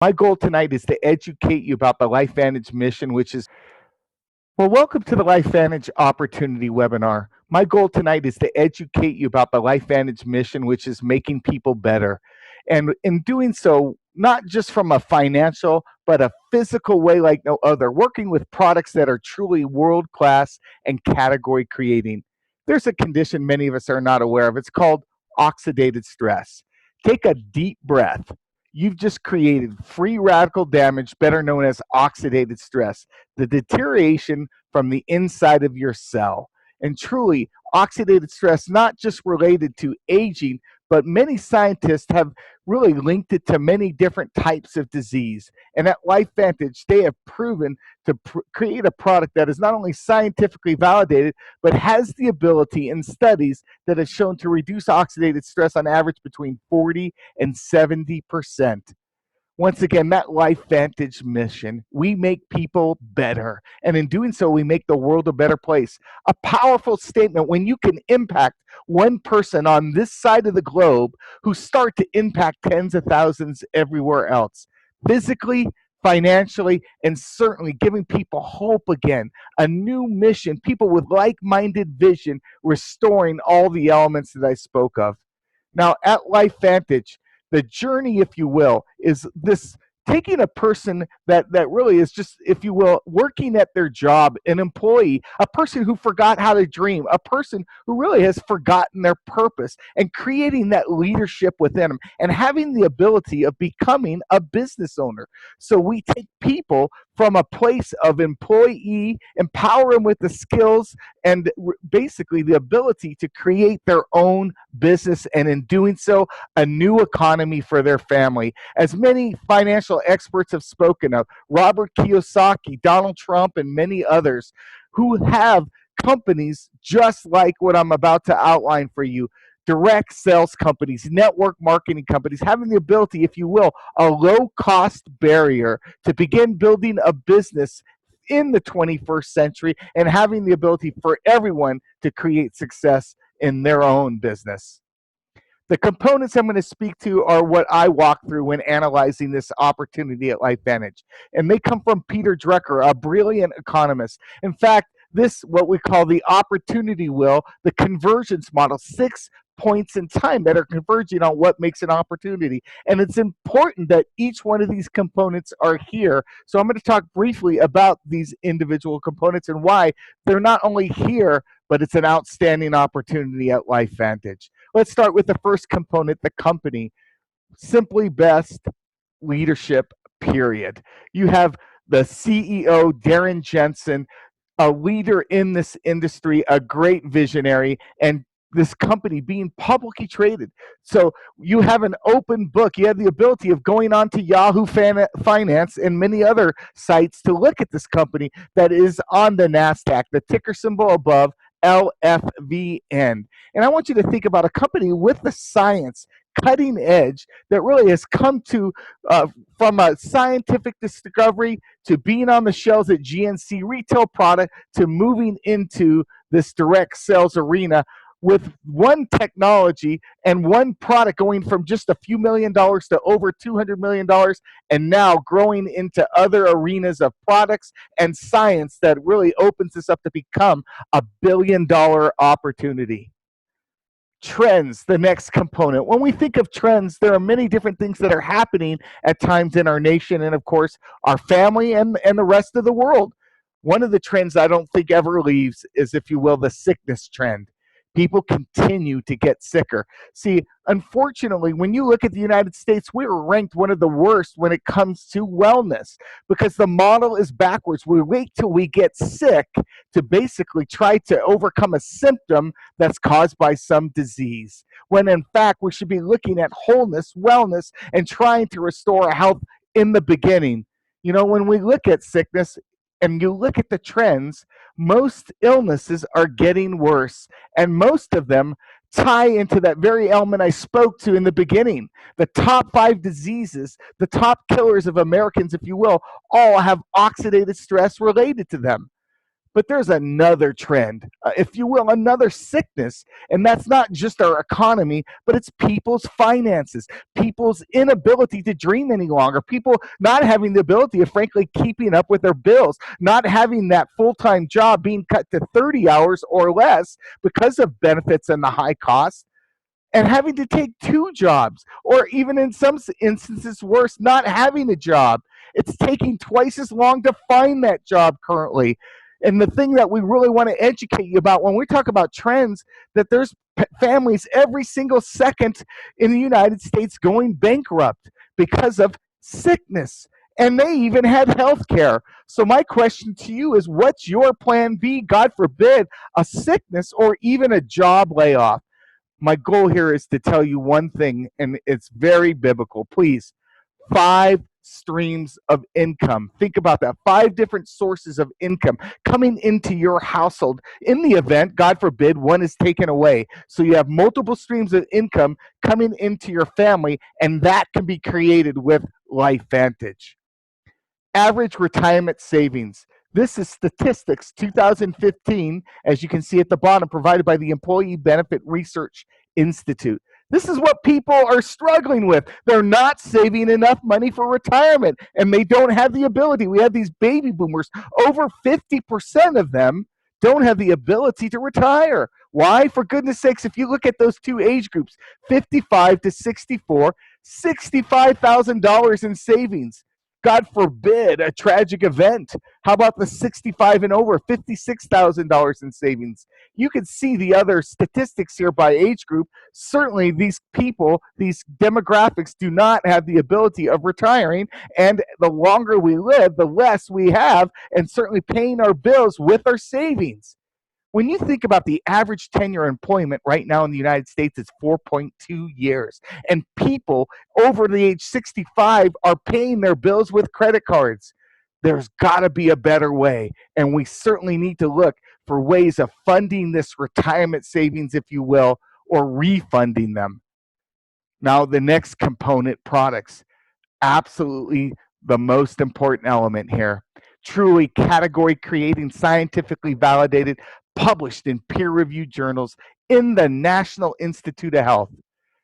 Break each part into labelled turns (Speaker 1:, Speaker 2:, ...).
Speaker 1: My goal tonight is to educate you about the LifeVantage mission, welcome to the LifeVantage Opportunity Webinar. My goal tonight is to educate you about the LifeVantage mission, which is making people better. And in doing so, not just from a financial, but a physical way like no other, working with products that are truly world class and category creating. There's a condition many of us are not aware of. It's called oxidative stress. Take a deep breath. You've just created free radical damage, better known as oxidative stress, the deterioration from the inside of your cell. And truly, oxidative stress, not just related to aging, but many scientists have really linked it to many different types of disease. And at LifeVantage, they have proven to create a product that is not only scientifically validated, but has the ability in studies that have shown to reduce oxidative stress on average between 40 and 70%. Once again, that LifeVantage mission, we make people better. And in doing so, we make the world a better place. A powerful statement when you can impact one person on this side of the globe who start to impact tens of thousands everywhere else. Physically, financially, and certainly giving people hope again, a new mission, people with like-minded vision, restoring all the elements that I spoke of. Now, at LifeVantage, the journey, if you will, is this taking a person that really is just, if you will, working at their job, an employee, a person who forgot how to dream, a person who really has forgotten their purpose, and creating that leadership within them and having the ability of becoming a business owner. So we take people from a place of employee, empower them with the skills and basically the ability to create their own business, and in doing so, a new economy for their family. As many financial experts have spoken of, Robert Kiyosaki, Donald Trump, and many others who have companies just like what I'm about to outline for you. Direct sales companies, network marketing companies, having the ability, if you will, a low cost barrier to begin building a business in the 21st century and having the ability for everyone to create success in their own business. The components I'm going to speak to are what I walk through when analyzing this opportunity at LifeVantage. And they come from Peter Drucker, a brilliant economist. In fact, this, what we call the opportunity wheel, the convergence model, 6 points in time that are converging on what makes an opportunity. And it's important that each one of these components are here. So I'm going to talk briefly about these individual components and why they're not only here, but it's an outstanding opportunity at LifeVantage. Let's start with the first component, the company. Simply best leadership, period. You have the CEO, Darren Jensen, a leader in this industry, a great visionary, and this company being publicly traded. So you have an open book. You have the ability of going on to Yahoo Finance and many other sites to look at this company that is on the NASDAQ, the ticker symbol above, LFVN. And I want you to think about a company with the science, cutting edge, that really has come to from a scientific discovery to being on the shelves at GNC retail product to moving into this direct sales arena with one technology and one product going from just a few $1 million to over $200 million, and now growing into other arenas of products and science that really opens this up to become a $1 billion opportunity. Trends, the next component. When we think of trends, there are many different things that are happening at times in our nation and, of course, our family and the rest of the world. One of the trends I don't think ever leaves is, if you will, the sickness trend. People continue to get sicker. See, unfortunately, when you look at the United States, we are ranked one of the worst when it comes to wellness because the model is backwards. We wait till we get sick to basically try to overcome a symptom that's caused by some disease, when in fact we should be looking at wholeness, wellness, and trying to restore our health in the beginning. You know, when we look at sickness, and you look at the trends, most illnesses are getting worse, and most of them tie into that very element I spoke to in the beginning. The top 5 diseases, the top killers of Americans, if you will, all have oxidative stress related to them. But there's another trend, if you will, another sickness, and that's not just our economy, but it's people's finances, people's inability to dream any longer, people not having the ability of, frankly, keeping up with their bills, not having that full time job being cut to 30 hours or less because of benefits and the high cost, and having to take two jobs, or even in some instances worse, not having a job. It's taking twice as long to find that job currently. And the thing that we really want to educate you about when we talk about trends, that there's families every single second in the United States going bankrupt because of sickness. And they even had health care. So my question to you is, what's your plan B? God forbid, a sickness or even a job layoff. My goal here is to tell you one thing, and it's very biblical. Please, 5 streams of income. Think about that. 5 different sources of income coming into your household in the event, God forbid, one is taken away. So you have multiple streams of income coming into your family, and that can be created with LifeVantage. Average retirement savings. This is statistics 2015, as you can see at the bottom, provided by the Employee Benefit Research Institute. This is what people are struggling with. They're not saving enough money for retirement, and they don't have the ability. We have these baby boomers, over 50% of them don't have the ability to retire. Why? For goodness sakes, if you look at those two age groups, 55 to 64, $65,000 in savings. God forbid, a tragic event. How about the 65 and over, $56,000 in savings? You can see the other statistics here by age group. Certainly, these people, these demographics do not have the ability of retiring. And the longer we live, the less we have, and certainly paying our bills with our savings. When you think about the average tenure of employment right now in the United States, it's 4.2 years. And people over the age 65 are paying their bills with credit cards. There's got to be a better way. And we certainly need to look for ways of funding this retirement savings, if you will, or refunding them. Now, the next component, products. Absolutely the most important element here. Truly category creating, scientifically validated, published in peer reviewed journals in the National Institute of Health,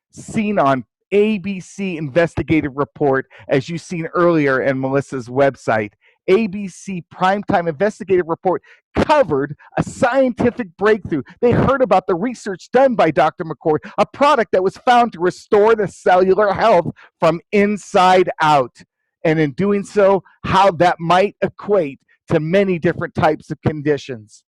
Speaker 1: seen on ABC Investigative Report, as you've seen earlier in Melissa's website. ABC Primetime Investigative Report covered a scientific breakthrough. They heard about the research done by Dr. McCord, a product that was found to restore the cellular health from inside out. And in doing so, how that might equate to many different types of conditions.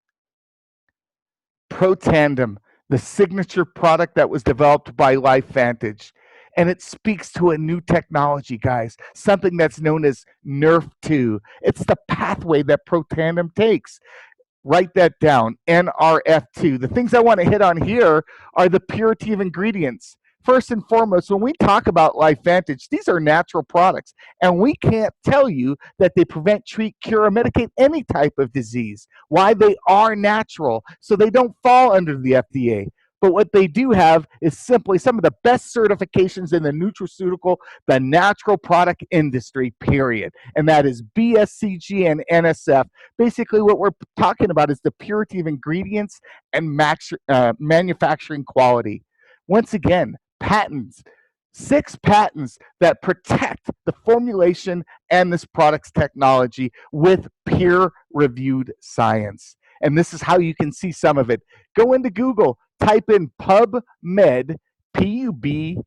Speaker 1: Protandem, the signature product that was developed by LifeVantage. And it speaks to a new technology, guys, something that's known as NRF2. It's the pathway that Protandem takes. Write that down, NRF2. The things I want to hit on here are the purity of ingredients. First and foremost, when we talk about LifeVantage, these are natural products, and we can't tell you that they prevent, treat, cure, or medicate any type of disease. Why? They are natural, so they don't fall under the FDA. But what they do have is simply some of the best certifications in the nutraceutical, the natural product industry, period. And that is BSCG and NSF. Basically, what we're talking about is the purity of ingredients and manufacturing quality. Once again, patents. 6 patents that protect the formulation and this product's technology with peer-reviewed science. And this is how you can see some of it. Go into Google, type in PubMed, PubMed.gov,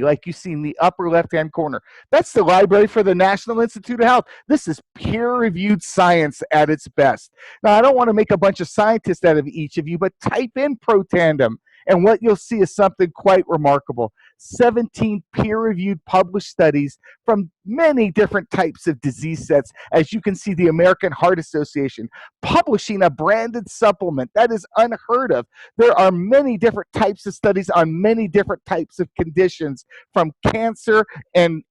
Speaker 1: like you see in the upper left-hand corner. That's the library for the National Institute of Health. This is peer-reviewed science at its best. Now, I don't want to make a bunch of scientists out of each of you, but type in Protandem, and what you'll see is something quite remarkable. 17 peer-reviewed published studies from many different types of disease sets. As you can see, the American Heart Association publishing a branded supplement. That is unheard of. There are many different types of studies on many different types of conditions, from cancer and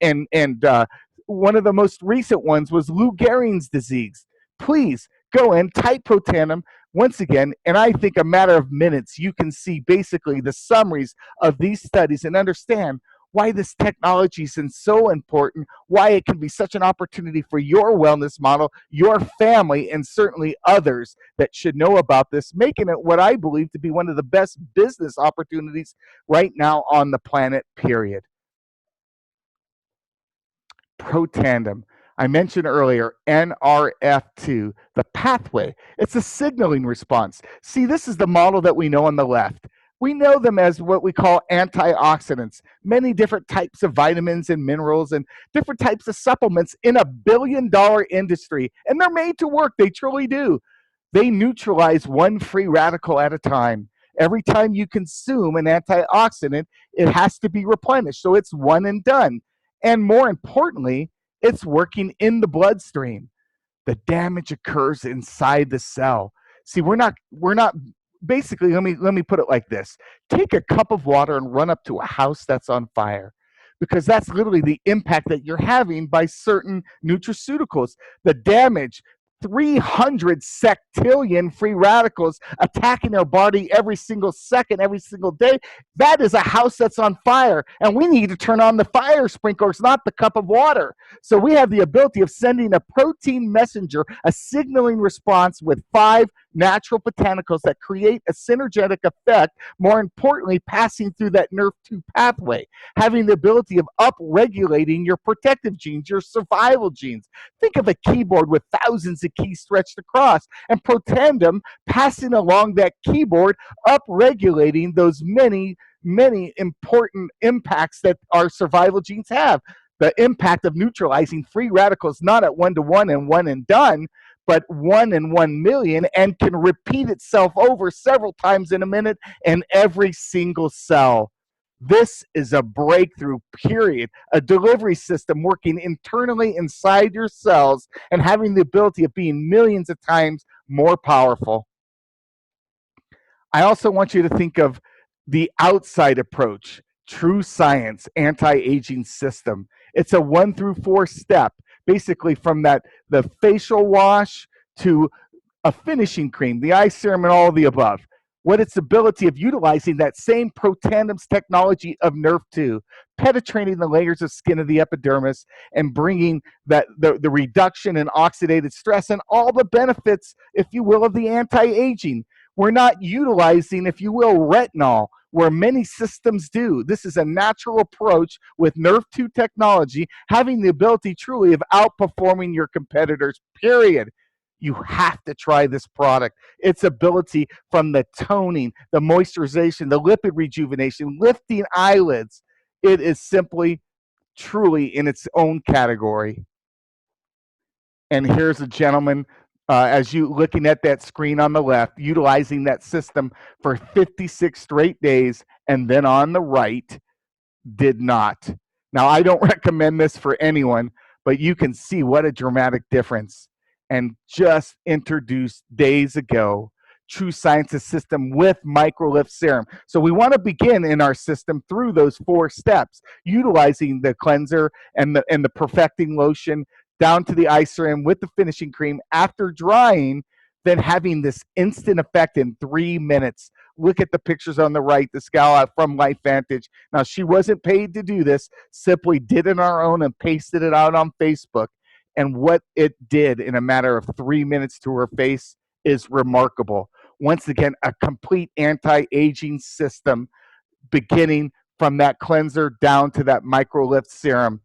Speaker 1: one of the most recent ones was Lou Gehrig's disease. Please go in, type Protandem. Once again, and I think a matter of minutes, you can see basically the summaries of these studies and understand why this technology is so important, why it can be such an opportunity for your wellness model, your family, and certainly others that should know about this, making it what I believe to be one of the best business opportunities right now on the planet, period. Protandem. I mentioned earlier NRF2, the pathway. It's a signaling response. See, this is the model that we know on the left. We know them as what we call antioxidants, many different types of vitamins and minerals and different types of supplements in a billion-dollar industry. And they're made to work. They truly do. They neutralize one free radical at a time. Every time you consume an antioxidant, it has to be replenished. So it's one and done. And more importantly, it's working in the bloodstream. The damage occurs inside the cell. See, we're not basically, let me put it like this. Take a cup of water and run up to a house that's on fire, because that's literally the impact that you're having by certain nutraceuticals. The damage, 300 sectillion free radicals attacking our body every single second, every single day. That is a house that's on fire, and we need to turn on the fire sprinklers, not the cup of water. So we have the ability of sending a protein messenger, a signaling response with 5 natural botanicals that create a synergetic effect, more importantly, passing through that NRF2 pathway, having the ability of up-regulating your protective genes, your survival genes. Think of a keyboard with thousands of keys stretched across, and Protandem passing along that keyboard, up-regulating those many important impacts that our survival genes have. The impact of neutralizing free radicals, not at 1-to-1 and one and done, but 1 in 1 million, and can repeat itself over several times in a minute in every single cell. This is a breakthrough, period. A delivery system working internally inside your cells and having the ability of being millions of times more powerful. I also want you to think of the outside approach, true science, anti-aging system. It's a 1 through 4 step, basically from the facial wash to a finishing cream, the eye serum, and all of the above. What its ability of utilizing that same Protandem's technology of NRF2, penetrating the layers of skin of the epidermis and bringing the reduction in oxidative stress and all the benefits, if you will, of the anti-aging. We're not utilizing, if you will, retinol, where many systems do. This is a natural approach with NRF2 technology, having the ability truly of outperforming your competitors, period. You have to try this product. Its ability from the toning, the moisturization, the lipid rejuvenation, lifting eyelids, it is simply, truly in its own category. And here's a gentleman, as you looking at that screen on the left, utilizing that system for 56 straight days, and then on the right, did not. Now, I don't recommend this for anyone, but you can see what a dramatic difference. And just introduced days ago, True Science's system with microlift serum. So we want to begin in our system through those 4 steps, utilizing the cleanser and the perfecting lotion down to the eye serum with the finishing cream after drying, then having this instant effect in 3 minutes. Look at the pictures on the right, this gal from LifeVantage. Now, she wasn't paid to do this, simply did it on her own and pasted it out on Facebook. And what it did in a matter of 3 minutes to her face is remarkable. Once again, a complete anti-aging system, beginning from that cleanser down to that microlift serum.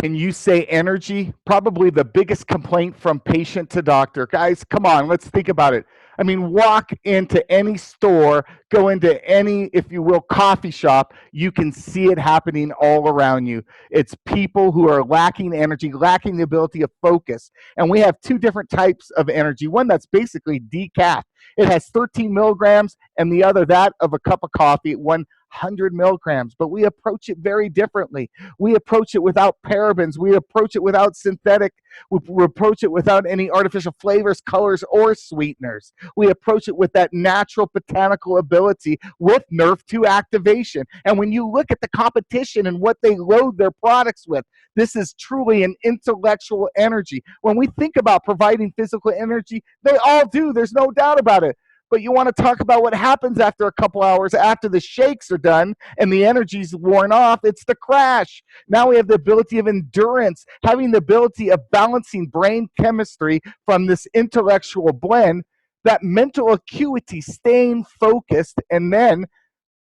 Speaker 1: Can you say energy? Probably the biggest complaint from patient to doctor. Guys, come on, let's think about it. I mean, walk into any store, go into any, if you will, coffee shop, you can see it happening all around you. It's people who are lacking energy, lacking the ability of focus. And we have 2 different types of energy. One that's basically decaf. It has 13 milligrams, and the other that of a cup of coffee at 100 milligrams. But we approach it very differently. We approach it without parabens. We approach it without synthetic. We approach it without any artificial flavors, colors, or sweeteners. We approach it with that natural botanical ability with NRF2 activation. And when you look at the competition and what they load their products with, this is truly an intellectual energy. When we think about providing physical energy, they all do. There's no doubt about it. but you want to talk about what happens after a couple hours after the shakes are done and the energy's worn off. It's the crash. Now we have the ability of endurance, having the ability of balancing brain chemistry from this intellectual blend, that mental acuity, staying focused, and then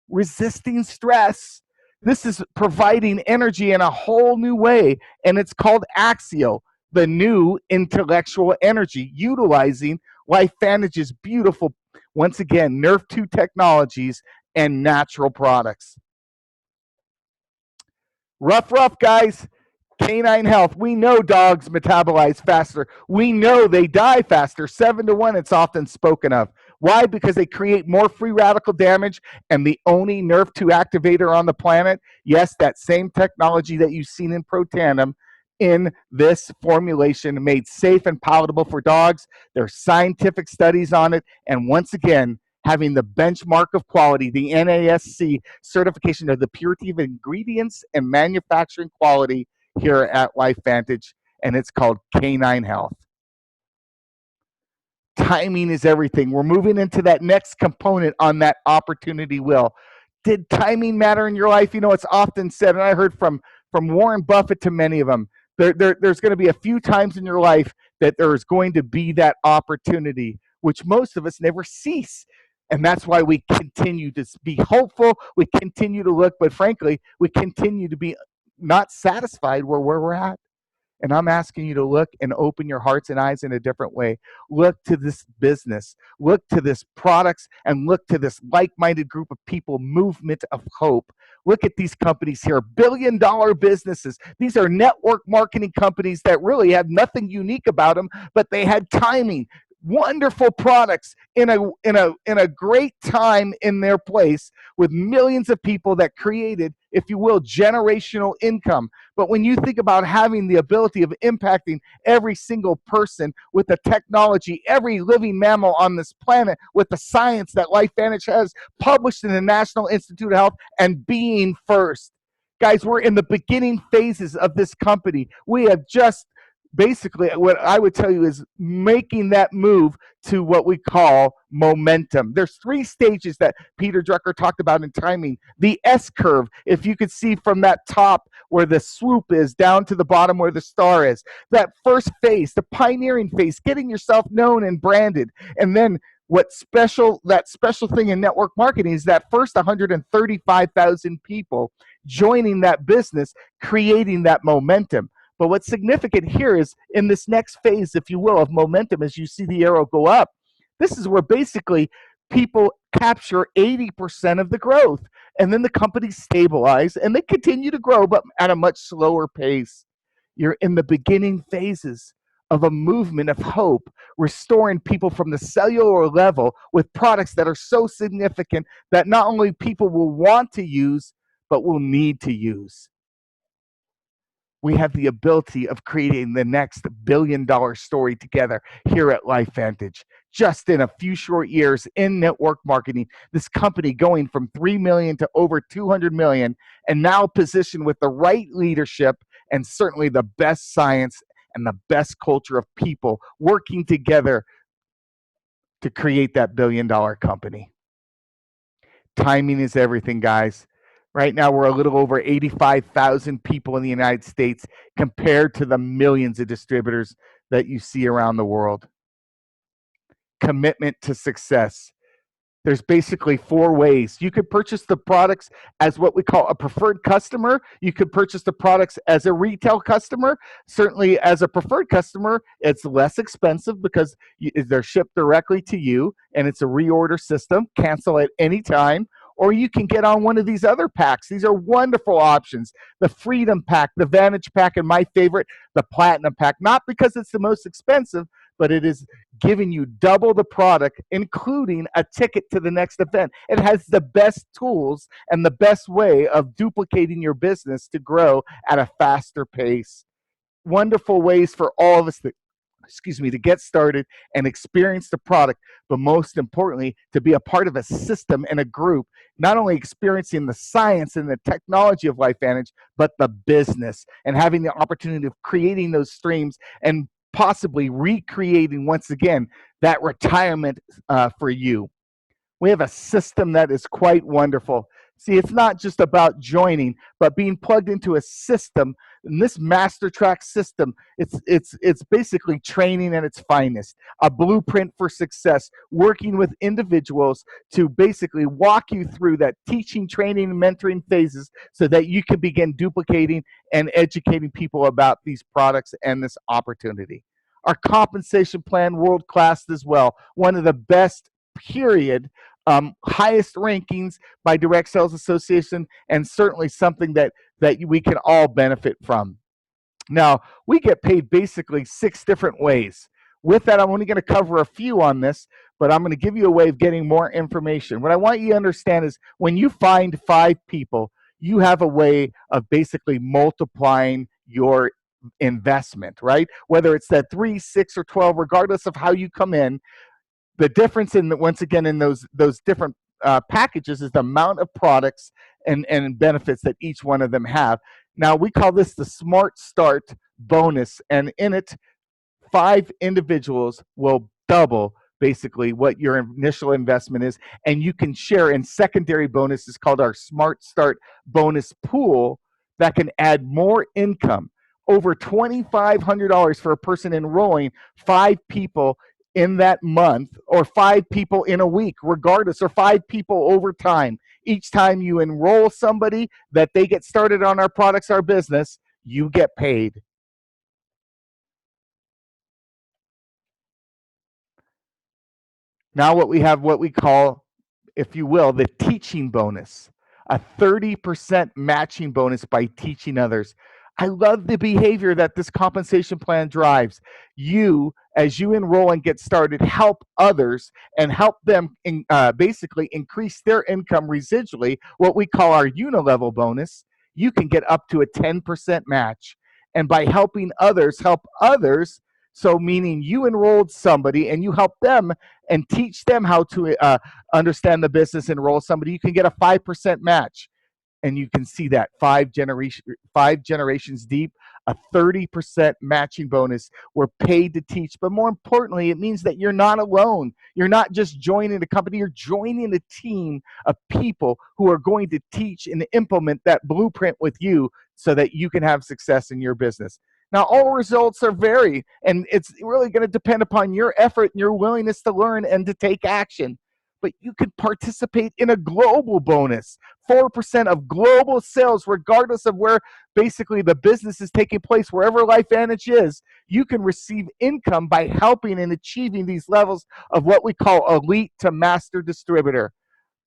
Speaker 1: resisting stress. This is providing energy in a whole new way, and it's called Axio, the new intellectual energy, utilizing LifeVantage's beautiful, once again, Nerf 2 technologies and natural products. Rough, guys. Canine health. We know dogs metabolize faster. We know they die faster. 7-1, it's often spoken of. Why? Because they create more free radical damage, and the only Nerf 2 activator on the planet, yes, that same technology that you've seen in Pro Tandem, in this formulation, made safe and palatable for dogs. There's scientific studies on it, and once again, having the benchmark of quality, the NASC certification of the purity of ingredients and manufacturing quality here at LifeVantage, and it's called Canine Health. Timing is everything. We're moving into that next component on that opportunity wheel. Did timing matter in your life? You know, it's often said, and I heard from Warren Buffett to many of them, there's going to be a few times in your life that there is going to be that opportunity, which most of us never cease. And that's why we continue to be hopeful, we continue to look, but frankly, we continue to be not satisfied where we're at. And I'm asking you to look and open your hearts and eyes in a different way. Look to this business, look to this products, and look to this like-minded group of people, movement of hope. Look at these companies here, billion-dollar businesses. These are network marketing companies that really have nothing unique about them, but they had timing. Wonderful products in a great time in their place, with millions of people that created, if you will, generational income. But when you think about having the ability of impacting every single person with the technology, every living mammal on this planet, with the science that LifeVantage has published in the National Institute of Health, and being first. Guys, we're in the beginning phases of this company. We have just basically, what I would tell you is making that move to what we call momentum. There's 3 stages that Peter Drucker talked about in timing. The S curve, if you could see from that top where the swoop is down to the bottom where the star is. That first phase, the pioneering phase, getting yourself known and branded. And then that special thing in network marketing is that first 135,000 people joining that business, creating that momentum. But what's significant here is in this next phase, if you will, of momentum, as you see the arrow go up, this is where basically people capture 80% of the growth. And then the companies stabilize and they continue to grow, but at a much slower pace. You're in the beginning phases of a movement of hope, restoring people from the cellular level with products that are so significant that not only people will want to use, but will need to use. We have the ability of creating the next billion-dollar story together here at LifeVantage. Just in a few short years in network marketing, this company going from 3 million to over 200 million, and now positioned with the right leadership and certainly the best science and the best culture of people working together to create that billion-dollar company. Timing is everything, guys. Right now, we're a little over 85,000 people in the United States compared to the millions of distributors that you see around the world. Commitment to success. There's basically 4 ways. You could purchase the products as what we call a preferred customer. You could purchase the products as a retail customer. Certainly, as a preferred customer, it's less expensive because they're shipped directly to you, and it's a reorder system. Cancel at any time. Or you can get on one of these other packs. These are wonderful options. The Freedom Pack, the Vantage Pack, and my favorite, the Platinum Pack. Not because it's the most expensive, but it is giving you double the product, including a ticket to the next event. It has the best tools and the best way of duplicating your business to grow at a faster pace. Wonderful ways for all of us to get started and experience the product, but most importantly, to be a part of a system and a group, not only experiencing the science and the technology of LifeVantage, but the business, and having the opportunity of creating those streams and possibly recreating once again that retirement for you. We have a system that is quite wonderful. See, it's not just about joining, but being plugged into a system. And this master track system, it's basically training at its finest, a blueprint for success, working with individuals to basically walk you through that teaching, training, and mentoring phases so that you can begin duplicating and educating people about these products and this opportunity. Our compensation plan, world class as well, one of the best, period, highest rankings by Direct Sales Association, and certainly something that we can all benefit from. Now, we get paid basically 6 different ways. With that, I'm only going to cover a few on this, but I'm going to give you a way of getting more information. What I want you to understand is when you find 5 people, you have a way of basically multiplying your investment, right? Whether it's that 3, 6, or 12, regardless of how you come in, the difference in once again in those different packages is the amount of products and benefits that each one of them have. Now we call this the Smart Start bonus, and in it, 5 individuals will double basically what your initial investment is, and you can share in secondary bonuses called our Smart Start bonus pool that can add more income. Over $2,500 for a person enrolling 5 people in that month, or 5 people in a week, regardless, or 5 people over time. Each time you enroll somebody that they get started on our products, our business, you get paid. Now what we have, what we call, if you will, the teaching bonus, a 30% matching bonus by teaching others. I love the behavior that this compensation plan drives. You, as you enroll and get started, help others and help them basically increase their income residually, what we call our unilevel bonus. You can get up to a 10% match. And by helping others, help others, so meaning you enrolled somebody and you help them and teach them how to understand the business, enroll somebody, you can get a 5% match. And you can see that 5 generations deep, a 30% matching bonus. We're paid to teach, but more importantly, it means that you're not alone. You're not just joining a company, you're joining a team of people who are going to teach and implement that blueprint with you so that you can have success in your business. Now, all results are vary, and it's really going to depend upon your effort and your willingness to learn and to take action. But you could participate in a global bonus, 4% of global sales, regardless of where basically the business is taking place, wherever LifeVantage is. You can receive income by helping and achieving these levels of what we call elite to master distributor.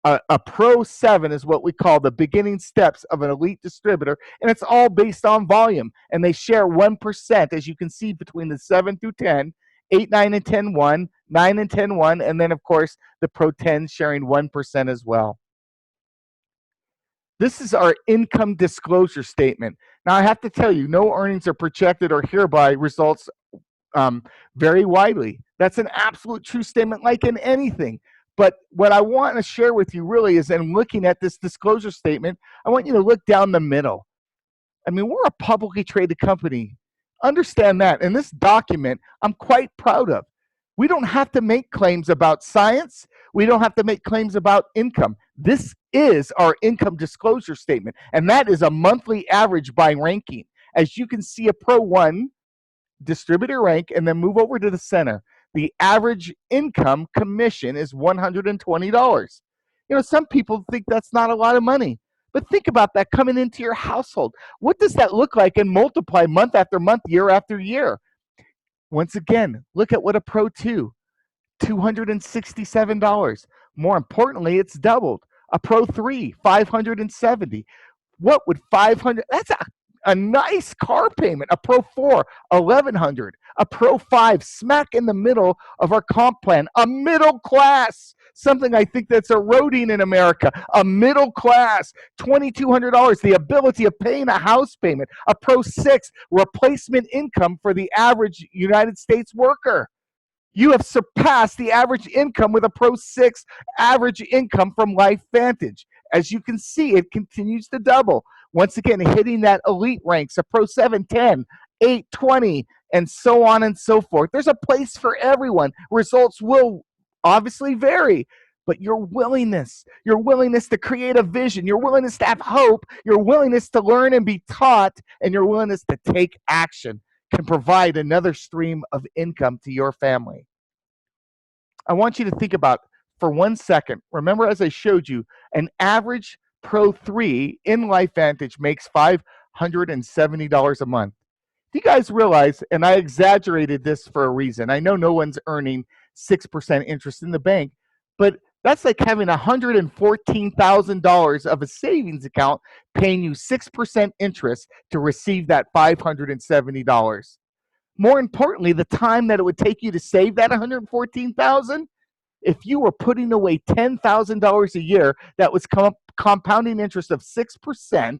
Speaker 1: A Pro 7 is what we call the beginning steps of an elite distributor, and it's all based on volume. And they share 1%, as you can see, between the 7 through 10, 8, 9, and 10, 1, 9 and 10, 1, and then, of course, the Pro 10 sharing 1% as well. This is our income disclosure statement. Now, I have to tell you, no earnings are projected or hereby results vary widely. That's an absolute true statement, like in anything. But what I want to share with you really is, in looking at this disclosure statement, I want you to look down the middle. I mean, we're a publicly traded company. Understand that. And this document, I'm quite proud of. We don't have to make claims about science. We don't have to make claims about income. This is our income disclosure statement, and that is a monthly average by ranking. As you can see, a Pro 1 distributor rank, and then move over to the center. The average income commission is $120. You know, some people think that's not a lot of money, but think about that coming into your household. What does that look like and multiply month after month, year after year? Once again, look at what a Pro 2, $267. More importantly, it's doubled. A Pro 3, $570. What would 500? That's a nice car payment. A Pro 4, $1,100. A Pro 5, smack in the middle of our comp plan. A middle class, something I think that's eroding in America. A middle class, $2,200. The ability of paying a house payment. A Pro 6, replacement income for the average United States worker. You have surpassed the average income with a Pro 6 average income from LifeVantage. As you can see, it continues to double. Once again, hitting that elite ranks, a Pro 7, 10, 8, 20, and so on and so forth. There's a place for everyone. Results will obviously vary, but your willingness to create a vision, your willingness to have hope, your willingness to learn and be taught, and your willingness to take action can provide another stream of income to your family. I want you to think about for 1 second. Remember, as I showed you, an average Pro 3 in LifeVantage makes $570 a month. Do you guys realize, and I exaggerated this for a reason, I know no one's earning 6% interest in the bank, but that's like having $114,000 of a savings account paying you 6% interest to receive that $570. More importantly, the time that it would take you to save that $114,000, if you were putting away $10,000 a year, that was compounding interest of 6%,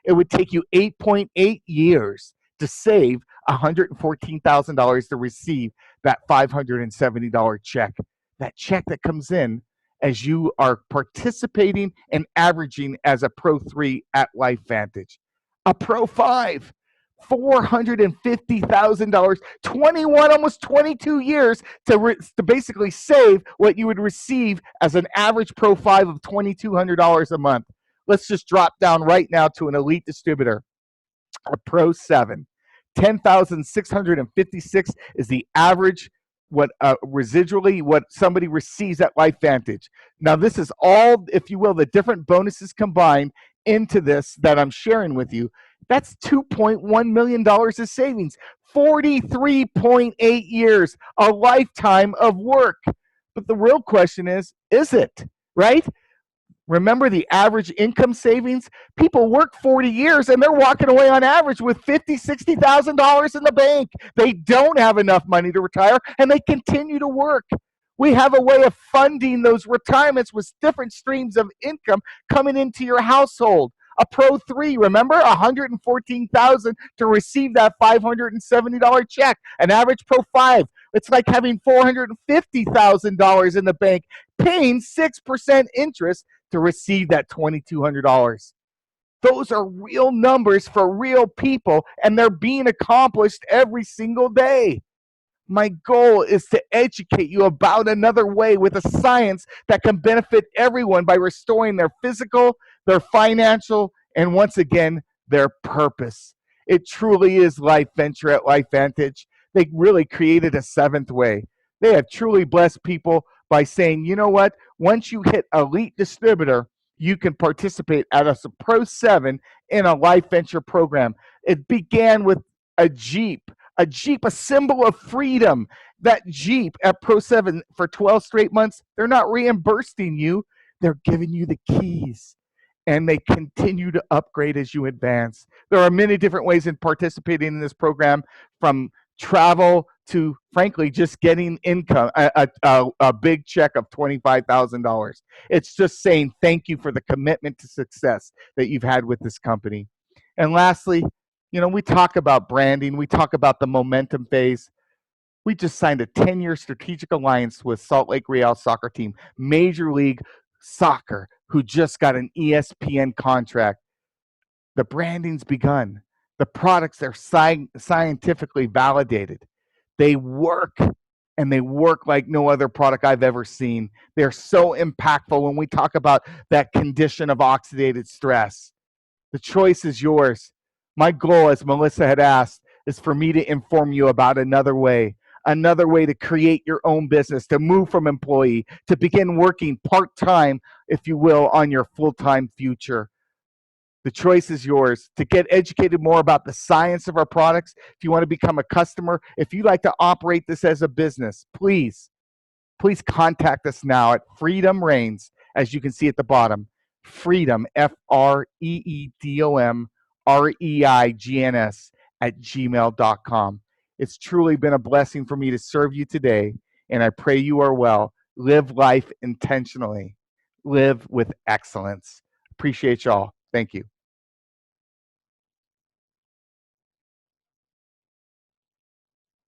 Speaker 1: it would take you 8.8 years to save $114,000 to receive that $570 check. That check that comes in as you are participating and averaging as a Pro 3 at LifeVantage. A Pro 5, $450,000, 21, almost 22 years to basically save what you would receive as an average Pro 5 of $2,200 a month. Let's just drop down right now to an elite distributor, a Pro 7. 10,656 is the average residually what somebody receives at LifeVantage. Now, this is all, if you will, the different bonuses combined into this that I'm sharing with you. That's $2.1 million of savings, 43.8 years, a lifetime of work. But the real question is it, right? Remember the average income savings? People work 40 years and they're walking away on average with $50,000, $60,000 in the bank. They don't have enough money to retire and they continue to work. We have a way of funding those retirements with different streams of income coming into your household. A Pro 3, remember, $114,000 to receive that $570 check. An average Pro 5, it's like having $450,000 in the bank, paying 6% interest to receive that $2,200. Those are real numbers for real people, and they're being accomplished every single day. My goal is to educate you about another way with a science that can benefit everyone by restoring their physical, their financial, and once again, their purpose. It truly is Life Venture at LifeVantage. They really created a seventh way. They have truly blessed people by saying, you know what? Once you hit elite distributor, you can participate at a Pro 7 in a Life Venture program. It began with a Jeep, a symbol of freedom. That Jeep at Pro 7 for 12 straight months, they're not reimbursing you. They're giving you the keys. And they continue to upgrade as you advance. There are many different ways in participating in this program, from travel to, frankly, just getting income, a big check of $25,000. It's just saying thank you for the commitment to success that you've had with this company. And lastly, we talk about branding. We talk about the momentum phase. We just signed a 10-year strategic alliance with Salt Lake Real soccer team, Major League Soccer, who just got an ESPN contract. The branding's begun. The products are scientifically validated. They work, and they work like no other product I've ever seen. They're so impactful when we talk about that condition of oxidative stress. The choice is yours. My goal, as Melissa had asked, is for me to inform you about another way to create your own business, to move from employee, to begin working part-time, if you will, on your full-time future. The choice is yours. To get educated more about the science of our products, if you want to become a customer, if you'd like to operate this as a business, please contact us now at Freedom Reigns, as you can see at the bottom. Freedom, FREEDOM REIGNS @gmail.com. It's truly been a blessing for me to serve you today, and I pray you are well. Live life intentionally. Live with excellence. Appreciate y'all. Thank you.